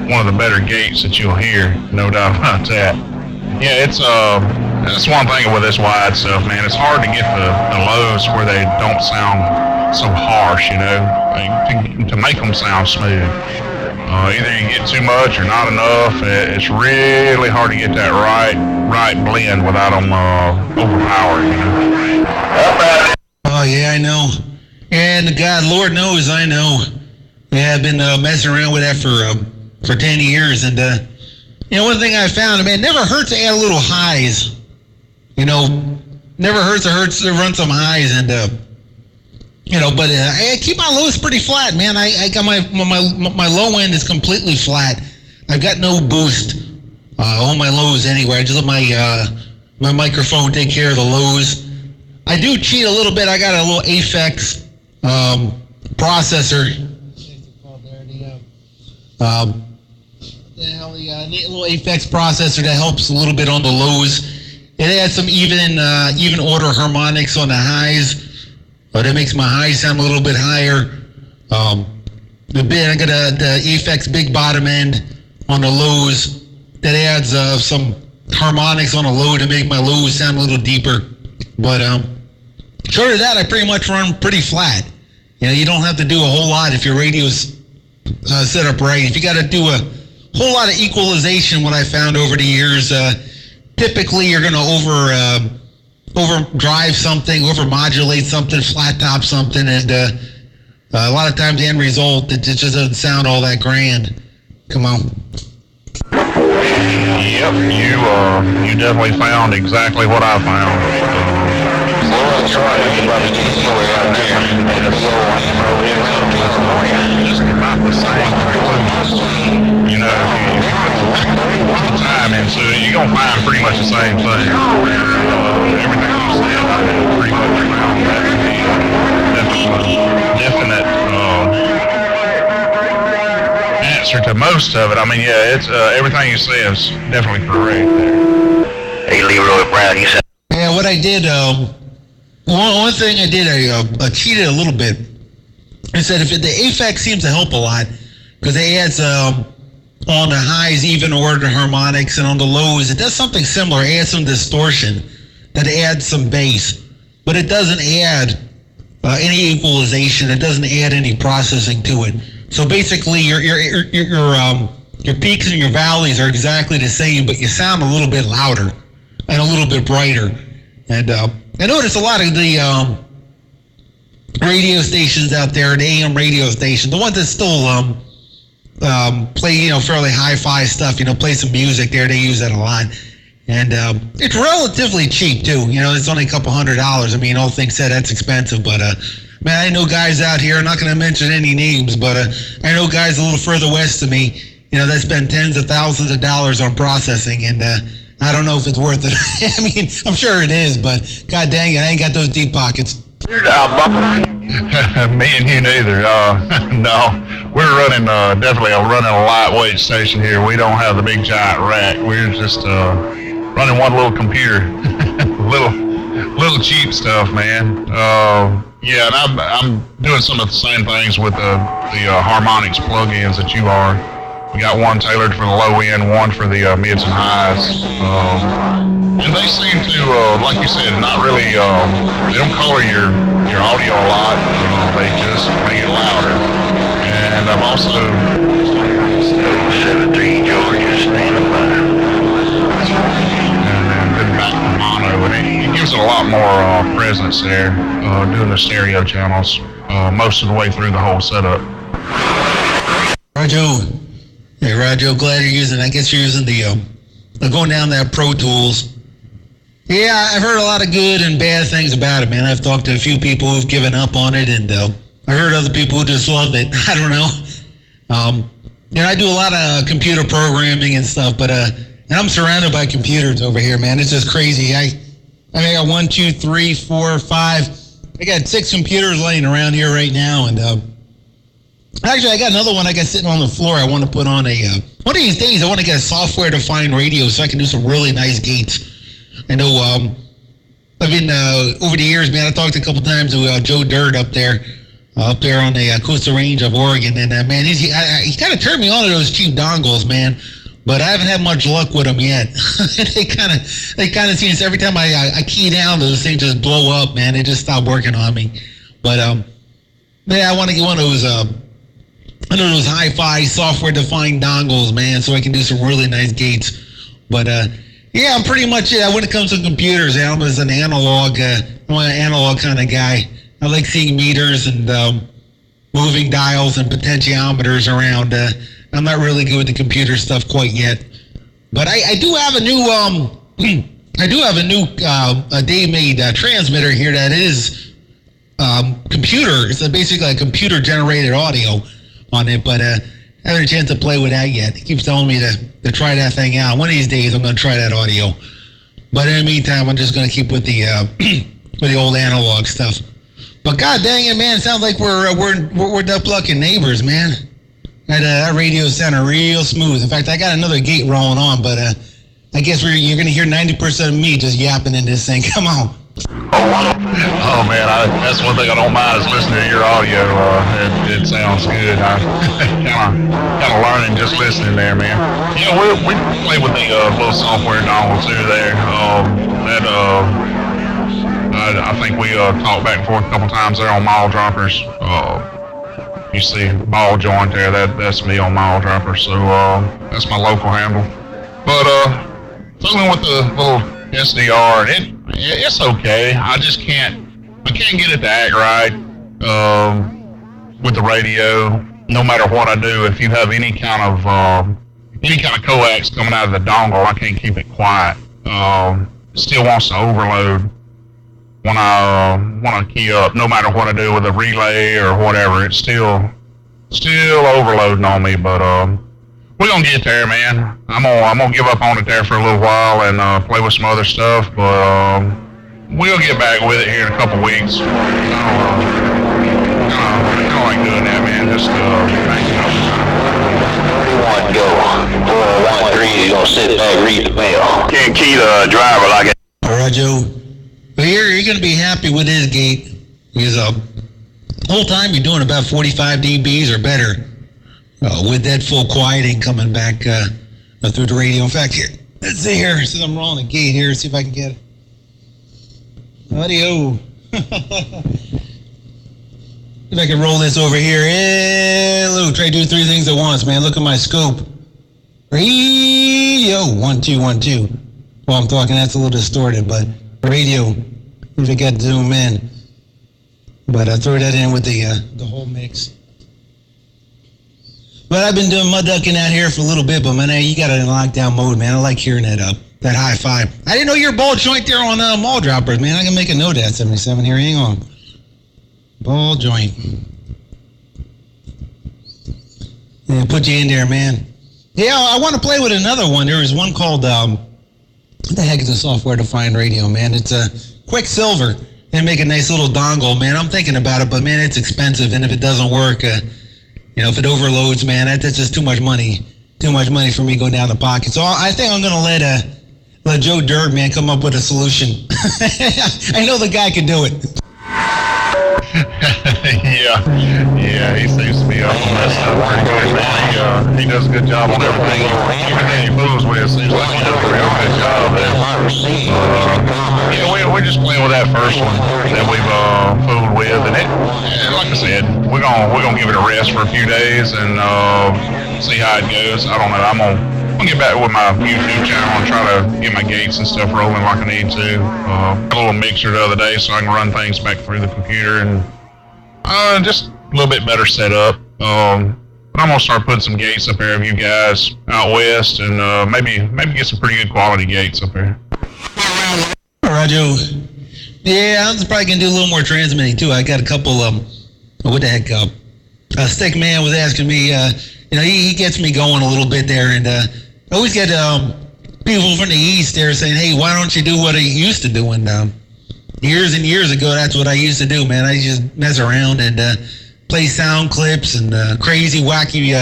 one of the better gates that you'll hear, no doubt about that. Yeah, that's one thing with this wide stuff, man. It's hard to get the lows where they don't sound so harsh, to make them sound smooth. Either you get too much or not enough. It's really hard to get that right blend without them overpowering, Oh yeah, I know. And God, Lord knows, I know. Yeah, I've been messing around with that for 10 years, and one thing I found, man, it never hurts to add a little highs. Never hurts to run some highs, and but I keep my lows pretty flat, man. I got my low end is completely flat. I've got no boost on my lows anywhere. I just let my microphone take care of the lows. I do cheat a little bit. I got a little Aphex processor. The little Aphex processor that helps a little bit on the lows. It adds some even order harmonics on the highs. That makes my highs sound a little bit higher. I got the Aphex big bottom end on the lows. That adds some harmonics on the low to make my lows sound a little deeper. But short of that, I pretty much run pretty flat. You don't have to do a whole lot if your radio's set up right. If you got to do a whole lot of equalization, what I found over the years, typically you're going to overdrive something, overmodulate something, flat top something, and a lot of times the end result, it just doesn't sound all that grand. Come on. Yep, you definitely found exactly what I found. Just about the same. Time into it, you're gonna find pretty much the same thing. Everything you said, I pretty much found that to be definite answer to most of it. I mean, yeah, it's everything you say is definitely correct there. Hey, Leroy Brown, you said. Yeah, what I did, one thing I did, I cheated a little bit. I said if the Aphex seems to help a lot because it adds on the highs even order harmonics, and on the lows it does something similar. It adds some distortion that adds some bass, but it doesn't add any equalization. It doesn't add any processing to it. So basically, your peaks and your valleys are exactly the same, but you sound a little bit louder and a little bit brighter. And I noticed a lot of the radio stations out there, the AM radio stations, the ones that still play, fairly hi-fi stuff, play some music there. They use that a lot. And it's relatively cheap, too. It's only a couple $100. I mean, all things said, that's expensive. But, man, I know guys out here, I'm not going to mention any names, but I know guys a little further west of me, that spend tens of thousands of dollars on processing. And I don't know if it's worth it. I mean, I'm sure it is, but god dang it, I ain't got those deep pockets. Me and you neither. No, we're definitely running a lightweight station here. We don't have the big giant rack. We're just running one little computer, little cheap stuff, man. Yeah, and I'm doing some of the same things with the harmonics plugins that you are. We got one tailored for the low end, one for the mids and highs. And they seem to, like you said, not really, they don't color your audio a lot. They just make it louder. And I've also... 73 Georgia, standing by. And then back to mono. And it gives it a lot more presence there, doing the stereo channels most of the way through the whole setup. Roger. Hey, Roger, glad you're using, I guess you're using the going down that Pro Tools. Yeah, I've heard a lot of good and bad things about it, man. I've talked to a few people who've given up on it, and I heard other people who just love it. I don't know. I do a lot of computer programming and stuff, but and I'm surrounded by computers over here, man. It's just crazy. I got 1, 2, 3, 4, 5. I got 6 computers laying around here right now, and actually, I got another one I got sitting on the floor. I want to put on one of these days, I want to get a software-defined radio so I can do some really nice gates. I know, I've been, over the years, man, I talked a couple times to Joe Dirt up there. up there on the coastal range of Oregon. And man, he kind of turned me on to those cheap dongles, man. But I haven't had much luck with them yet. they kind of seem, every time I key down, those things just blow up, man. They just stop working on me. But yeah, I want to get one of those hi-fi software-defined dongles, man, so I can do some really nice gates. But yeah, I'm pretty much it. When it comes to computers, I'm as an analog kind of guy. I like seeing meters and moving dials and potentiometers around. I'm not really good with the computer stuff quite yet, but I do have a new Dave-made transmitter here that is computer. It's basically a computer-generated audio on it, but I haven't had a chance to play with that yet. He keeps telling me to try that thing out. One of these days, I'm going to try that audio. But in the meantime, I'm just going to keep with the with the old analog stuff. But god dang it, man! It sounds like we're duck-lucking neighbors, man. That radio sounded real smooth. In fact, I got another gate rolling on, but I guess you're going to hear 90% of me just yapping in this thing. Come on. Oh man, that's one thing I don't mind is listening to your audio. It sounds good. I kind of learning just listening there, man. Yeah, we play with the little software dongle too there. I think we talked back and forth a couple times there on mile droppers. You see balljointt there. That's me on mile droppers. So that's my local handle. But fooling with the little SDR, it's okay. I can't get it to act right with the radio. No matter what I do, if you have any kind of coax coming out of the dongle, I can't keep it quiet. It still wants to overload when I key up. No matter what I do with a relay or whatever, it's still overloading on me. But we're gonna get there, man. I'm gonna give up on it there for a little while and play with some other stuff, but we'll get back with it here in a couple weeks. I don't like doing that, man. Just banking up the time. 1 go. 413 is gonna sit back, read the mail. Can't key the driver like it. All right, Joe. But here you're gonna be happy with this gate because the whole time you're doing about 45 dBs or better. With that full quieting coming back through the radio. In fact, here, let's see here. Since I'm rolling the gate here, see if I can get it. Audio. If I can roll this over here. Hello, try to do 3 things at once, man. Look at my scope. Radio. 1, 2, 1, 2. Well, I'm talking, that's a little distorted, but radio. If I got to zoom in. But I throw that in with the whole mix. But I've been doing mud ducking out here for a little bit, but man, you got it in lockdown mode, man. I like hearing that hi-fi. I didn't know you were balljointt there on mall droppers, man. I can make a note of that 77 here. Hang on. Balljointt. Yeah, put you in there, man. Yeah, I want to play with another one. There is one called, what the heck is a software-defined radio, man? It's a Quicksilver. They make a nice little dongle, man. I'm thinking about it, but man, it's expensive, and if it doesn't work, if it overloads, man, that's just too much money. Too much money for me to go down the pocket. So I think I'm going to let Joe Dirt, man, come up with a solution. I know the guy can do it. Yeah, he seems to be up on that stuff pretty good, man. He does a good job on everything. Everything he moves with seems like he does a real good job. We're just playing with that first one that we've fooled with, and like I said, we're gonna give it a rest for a few days and see how it goes. I don't know. I'm gonna get back with my YouTube channel and try to get my gates and stuff rolling like I need to. Got a little mixer the other day so I can run things back through the computer and just a little bit better set up. But I'm gonna start putting some gates up there of you guys out west and maybe get some pretty good quality gates up there. All right, Joe. Yeah, I'm probably gonna do a little more transmitting too. I got a couple what the heck? Stick Man was asking me. He gets me going a little bit there, and I always get people from the east there saying, "Hey, why don't you do what I used to do?" And years and years ago, that's what I used to do, man. I just mess around and play sound clips and crazy, wacky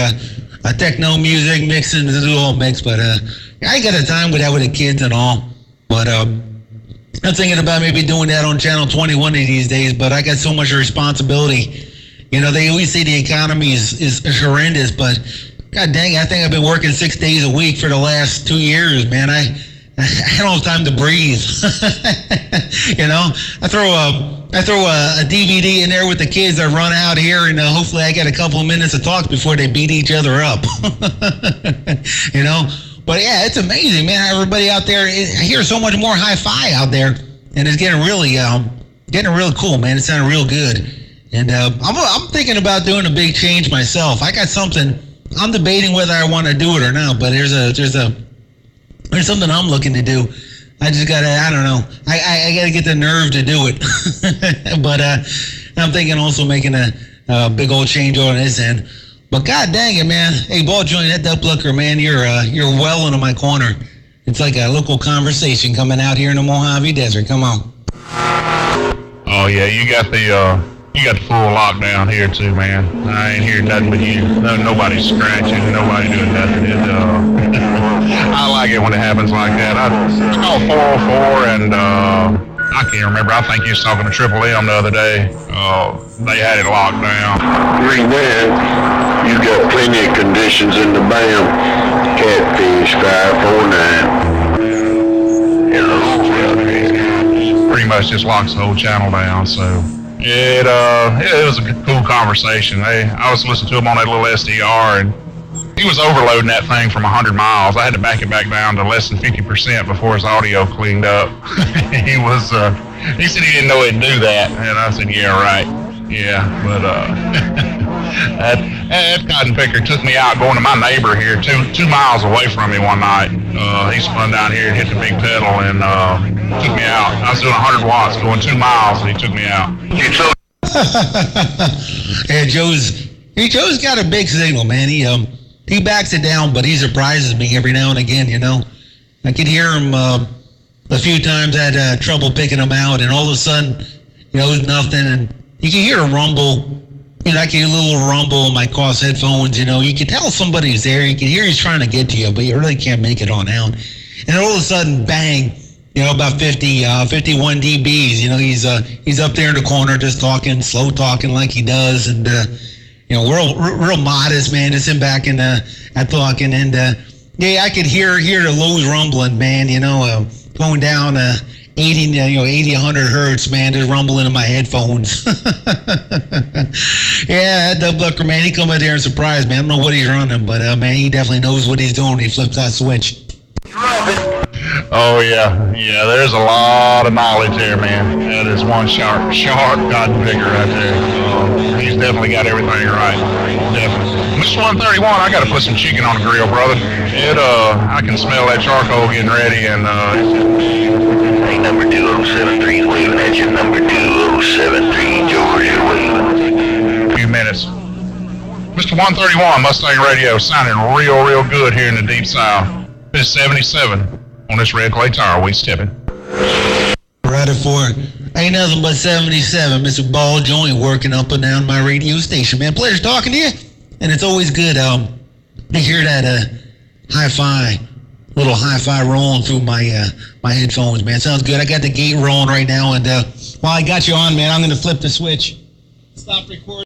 techno music, mixing the whole mix. But I ain't got the time with that with the kids and all. But I'm thinking about maybe doing that on Channel 20 one of these days. But I got so much responsibility You know, they always say the economy is horrendous, but God dang it, I think I've been working 6 days a week for the last 2 years, man. I don't have time to breathe. You know, I throw a DVD in there with the kids that run out here, and hopefully I get a couple of minutes of talk before they beat each other up. You know, but yeah, it's amazing, man. Everybody out there, I hear so much more hi-fi out there, and it's getting really cool, man. It sounded real good, and I'm thinking about doing a big change myself. I got something. I'm debating whether I want to do it or not, but there's something I'm looking to do. I just gotta, I don't know. I gotta get the nerve to do it. But I'm thinking also making a big old change on this end. But God dang it, man. Hey, Balljointt, that duck looker, man, you're well into my corner. It's like a local conversation coming out here in the Mojave Desert. Come on. Oh yeah, you got the full lockdown here too, man. I ain't hearing nothing but you. Nobody scratching, nobody doing nothing. I like it when it happens like that. I called 404 and I can't remember. I think you was talking to Triple M the other day. They had it locked down. Read that. You got plenty of conditions in the BAM. Catfish 549. Hello. Pretty much just locks the whole channel down, so it was a cool conversation. I was listening to him on that little SDR, and he was overloading that thing from 100 miles. I had to back it back down to less than 50% before his audio cleaned up. He said he didn't know it'd do that, and I said, yeah, right. Yeah, but that cotton picker took me out going to my neighbor here, 2 miles away from me one night. He spun down here and hit the big pedal and took me out. I was doing 100 watts going 2 miles, and he took me out. Yeah, Joe's got a big signal, man. He backs it down, but he surprises me every now and again, you know. I could hear him a few times. I had trouble picking him out, and all of a sudden, you know, it was nothing, and you can hear a rumble. You know, I can hear a little rumble in my Cost headphones, you know. You can tell somebody's there. You can hear he's trying to get to you, but you really can't make it on out. And all of a sudden, bang, you know, about 51 dBs. You know, he's up there in the corner just talking, slow talking like he does, and you know, real modest, man. Just him back in at talking, and yeah, I could hear the lows rumbling, man. You know, going down 80, 100 hertz, man. Just rumbling in my headphones. Yeah, that dub looker, man. He come out there and surprised me. I don't know what he's running, but man, he definitely knows what he's doing when he flips that switch. Oh yeah. There's a lot of knowledge there, man. That is one sharp cotton picker right there. He's definitely got everything right. Definitely. Mr. 131, I got to put some chicken on the grill, brother. I can smell that charcoal getting ready, and Hey, number 2073 is waving at you. Number 2073, Georgia waving. A few minutes. Mr. 131, Mustang Radio, sounding real good here in the Deep South. It's 77 on this red clay tire we stepping. Right at 4. Ain't nothing but 77. Mr. Balljointt working up and down my radio station, man. Pleasure talking to you. And it's always good to hear that little hi-fi rolling through my my headphones, man. Sounds good. I got the gate rolling right now, and while I got you on, man, I'm going to flip the switch. Stop recording.